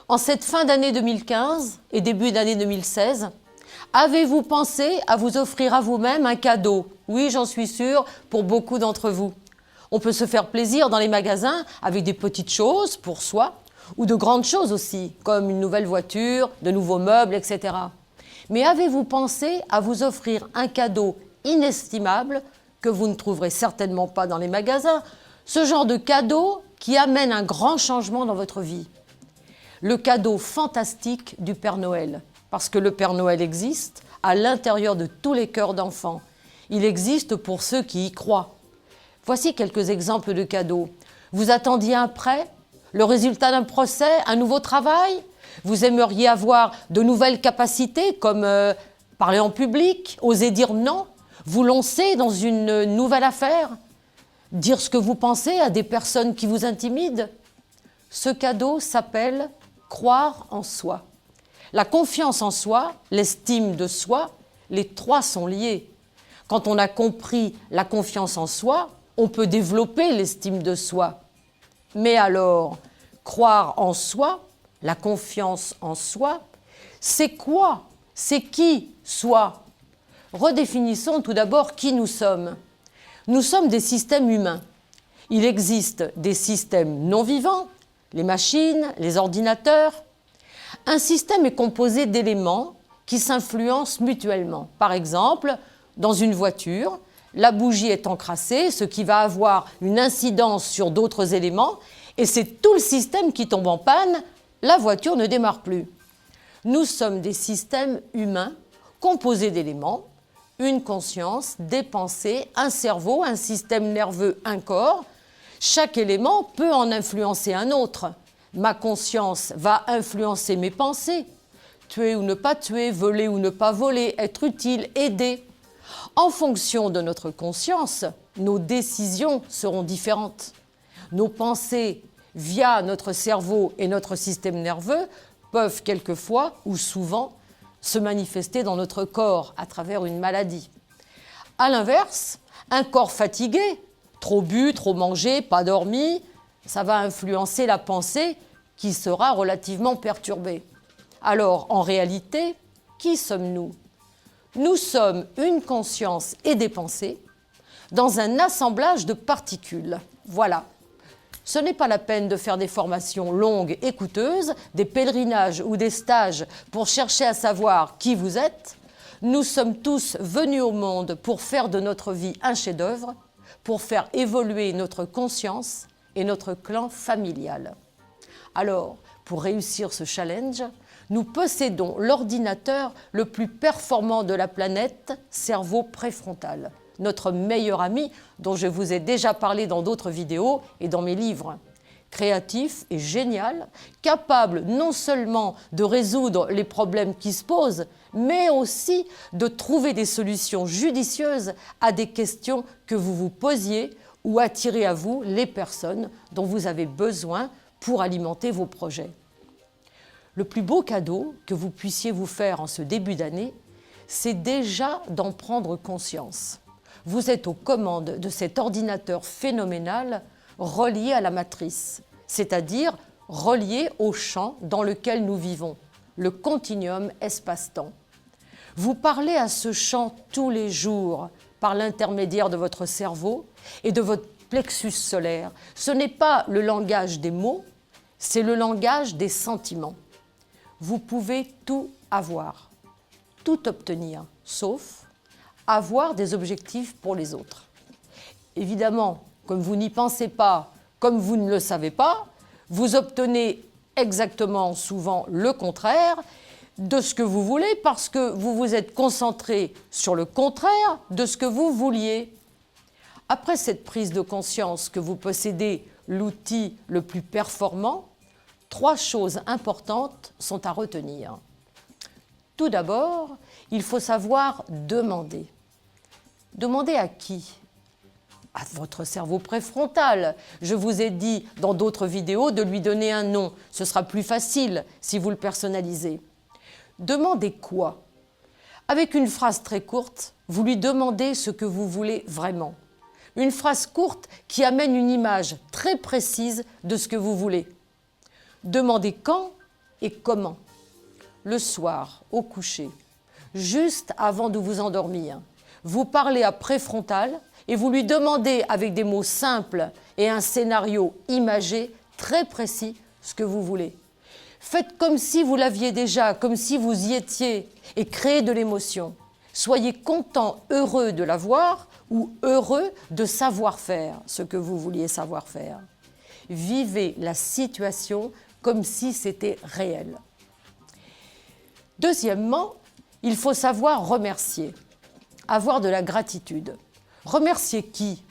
En cette fin d'année 2015 et début d'année 2016, avez-vous pensé à vous offrir à vous-même un cadeau? Oui, j'en suis sûre, pour beaucoup d'entre vous. On peut se faire plaisir dans les magasins avec des petites choses pour soi, ou de grandes choses aussi, comme une nouvelle voiture, de nouveaux meubles, etc. Mais avez-vous pensé à vous offrir un cadeau inestimable que vous ne trouverez certainement pas dans les magasins, ce genre de cadeau qui amène un grand changement dans votre vie? Le cadeau fantastique du Père Noël, parce que le Père Noël existe à l'intérieur de tous les cœurs d'enfants. Il existe pour ceux qui y croient. Voici quelques exemples de cadeaux. Vous attendiez un prêt, le résultat d'un procès, un nouveau travail? Vous aimeriez avoir de nouvelles capacités comme parler en public, oser dire non, vous lancer dans une nouvelle affaire, dire ce que vous pensez à des personnes qui vous intimident? Ce cadeau s'appelle croire en soi. La confiance en soi, l'estime de soi, les trois sont liés. Quand on a compris la confiance en soi, on peut développer l'estime de soi. Mais alors, croire en soi, la confiance en soi, c'est quoi? C'est qui soi? Redéfinissons tout d'abord qui nous sommes. Nous sommes des systèmes humains. Il existe des systèmes non vivants, les machines, les ordinateurs. Un système est composé d'éléments qui s'influencent mutuellement. Par exemple, dans une voiture, la bougie est encrassée, ce qui va avoir une incidence sur d'autres éléments, et c'est tout le système qui tombe en panne, la voiture ne démarre plus. Nous sommes des systèmes humains composés d'éléments, une conscience, des pensées, un cerveau, un système nerveux, un corps. Chaque élément peut en influencer un autre. Ma conscience va influencer mes pensées. Tuer ou ne pas tuer, voler ou ne pas voler, être utile, aider. En fonction de notre conscience, nos décisions seront différentes. Nos pensées, via notre cerveau et notre système nerveux, peuvent quelquefois ou souvent se manifester dans notre corps à travers une maladie. À l'inverse, un corps fatigué, trop bu, trop mangé, pas dormi, ça va influencer la pensée qui sera relativement perturbée. Alors, en réalité, qui sommes-nous? Nous sommes une conscience et des pensées dans un assemblage de particules. Voilà. Ce n'est pas la peine de faire des formations longues et coûteuses, des pèlerinages ou des stages pour chercher à savoir qui vous êtes. Nous sommes tous venus au monde pour faire de notre vie un chef-d'œuvre, pour faire évoluer notre conscience et notre clan familial. Alors, pour réussir ce challenge, nous possédons l'ordinateur le plus performant de la planète, cerveau préfrontal, notre meilleur ami dont je vous ai déjà parlé dans d'autres vidéos et dans mes livres. Créatif et génial, capable non seulement de résoudre les problèmes qui se posent, mais aussi de trouver des solutions judicieuses à des questions que vous vous posiez ou attirer à vous les personnes dont vous avez besoin pour alimenter vos projets. Le plus beau cadeau que vous puissiez vous faire en ce début d'année, c'est déjà d'en prendre conscience. Vous êtes aux commandes de cet ordinateur phénoménal relié à la matrice, c'est-à-dire relié au champ dans lequel nous vivons, le continuum espace-temps. Vous parlez à ce champ tous les jours par l'intermédiaire de votre cerveau et de votre plexus solaire. Ce n'est pas le langage des mots, c'est le langage des sentiments. Vous pouvez tout avoir, tout obtenir, sauf avoir des objectifs pour les autres. Évidemment, comme vous n'y pensez pas, comme vous ne le savez pas, vous obtenez exactement souvent le contraire de ce que vous voulez parce que vous vous êtes concentré sur le contraire de ce que vous vouliez. Après cette prise de conscience que vous possédez l'outil le plus performant, 3 choses importantes sont à retenir. Tout d'abord, il faut savoir demander. Demander à qui? À votre cerveau préfrontal. Je vous ai dit dans d'autres vidéos de lui donner un nom. Ce sera plus facile si vous le personnalisez. Demandez quoi? Avec une phrase très courte, vous lui demandez ce que vous voulez vraiment. Une phrase courte qui amène une image très précise de ce que vous voulez. Demandez quand et comment. Le soir, au coucher, juste avant de vous endormir, vous parlez à préfrontal et vous lui demandez avec des mots simples et un scénario imagé très précis ce que vous voulez. Faites comme si vous l'aviez déjà, comme si vous y étiez et créez de l'émotion. Soyez content, heureux de l'avoir ou heureux de savoir faire ce que vous vouliez savoir faire. Vivez la situation comme si c'était réel. Deuxièmement, il faut savoir remercier, avoir de la gratitude. Remercier qui?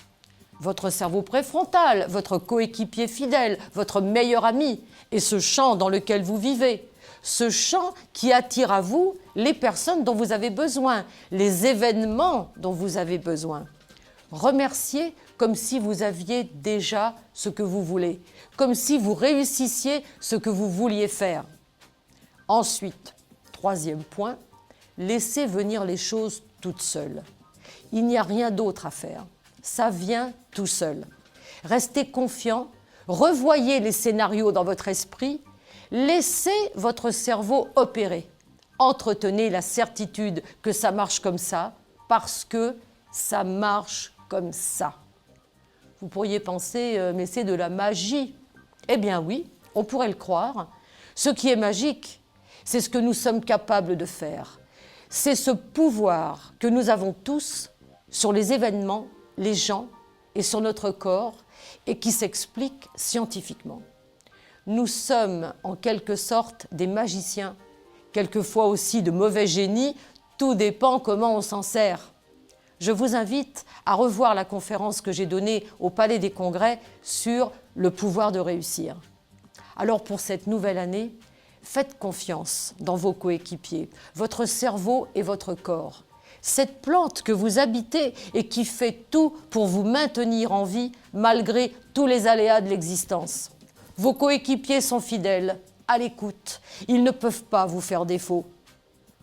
Votre cerveau préfrontal, votre coéquipier fidèle, votre meilleur ami et ce champ dans lequel vous vivez. Ce champ qui attire à vous les personnes dont vous avez besoin, les événements dont vous avez besoin. Remerciez comme si vous aviez déjà ce que vous voulez, comme si vous réussissiez ce que vous vouliez faire. Ensuite, troisième point, laissez venir les choses toutes seules. Il n'y a rien d'autre à faire. Ça vient tout seul. Restez confiant, revoyez les scénarios dans votre esprit, laissez votre cerveau opérer. Entretenez la certitude que ça marche comme ça, parce que ça marche comme ça. Vous pourriez penser, mais c'est de la magie. Eh bien oui, on pourrait le croire. Ce qui est magique, c'est ce que nous sommes capables de faire. C'est ce pouvoir que nous avons tous sur les événements, les gens et sur notre corps et qui s'explique scientifiquement. Nous sommes en quelque sorte des magiciens, quelquefois aussi de mauvais génies, tout dépend comment on s'en sert. Je vous invite à revoir la conférence que j'ai donnée au Palais des Congrès sur le pouvoir de réussir. Alors pour cette nouvelle année, faites confiance dans vos coéquipiers, votre cerveau et votre corps. Cette plante que vous habitez et qui fait tout pour vous maintenir en vie malgré tous les aléas de l'existence. Vos coéquipiers sont fidèles, à l'écoute. Ils ne peuvent pas vous faire défaut.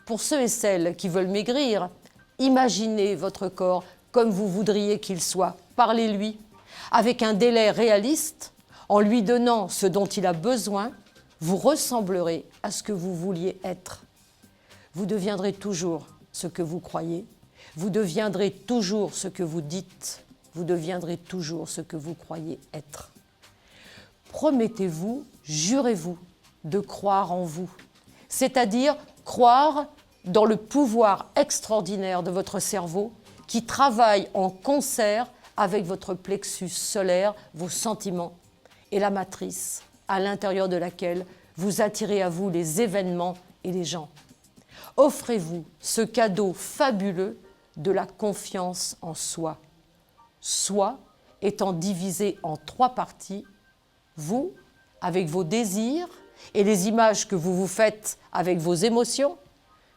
Pour ceux et celles qui veulent maigrir, imaginez votre corps comme vous voudriez qu'il soit. Parlez-lui avec un délai réaliste, en lui donnant ce dont il a besoin. Vous ressemblerez à ce que vous vouliez être. Vous deviendrez toujours ce que vous croyez. Vous deviendrez toujours ce que vous dites. Vous deviendrez toujours ce que vous croyez être. Promettez-vous, jurez-vous de croire en vous, c'est-à-dire croire dans le pouvoir extraordinaire de votre cerveau qui travaille en concert avec votre plexus solaire, vos sentiments et la matrice à l'intérieur de laquelle vous attirez à vous les événements et les gens. Offrez-vous ce cadeau fabuleux de la confiance en soi. Soi étant divisé en 3 parties, vous, avec vos désirs et les images que vous vous faites avec vos émotions,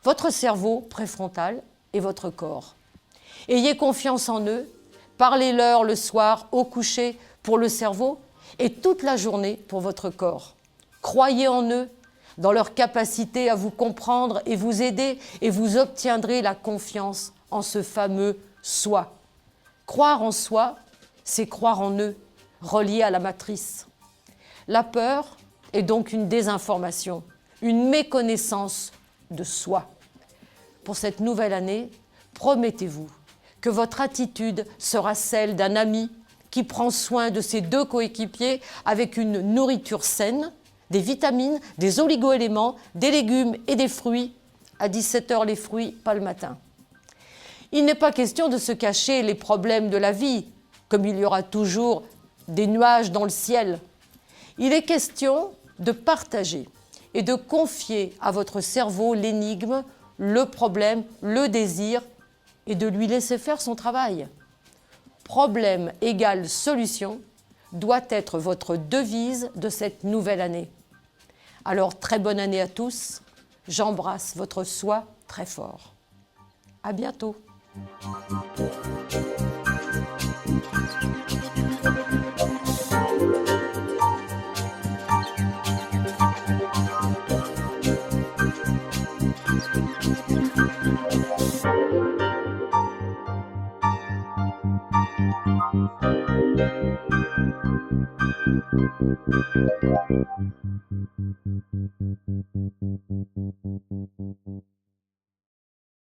votre cerveau préfrontal et votre corps. Ayez confiance en eux, parlez-leur le soir au coucher pour le cerveau et toute la journée pour votre corps. Croyez en eux, dans leur capacité à vous comprendre et vous aider, et vous obtiendrez la confiance en ce fameux soi. Croire en soi, c'est croire en eux, relié à la matrice. La peur est donc une désinformation, une méconnaissance de soi. Pour cette nouvelle année, promettez-vous que votre attitude sera celle d'un ami qui prend soin de ses 2 coéquipiers avec une nourriture saine, des vitamines, des oligo-éléments, des légumes et des fruits. À 17h les fruits, pas le matin. Il n'est pas question de se cacher les problèmes de la vie, comme il y aura toujours des nuages dans le ciel. Il est question de partager et de confier à votre cerveau l'énigme, le problème, le désir et de lui laisser faire son travail. Problème égale solution doit être votre devise de cette nouvelle année. Alors, très bonne année à tous. J'embrasse votre soi très fort. À bientôt.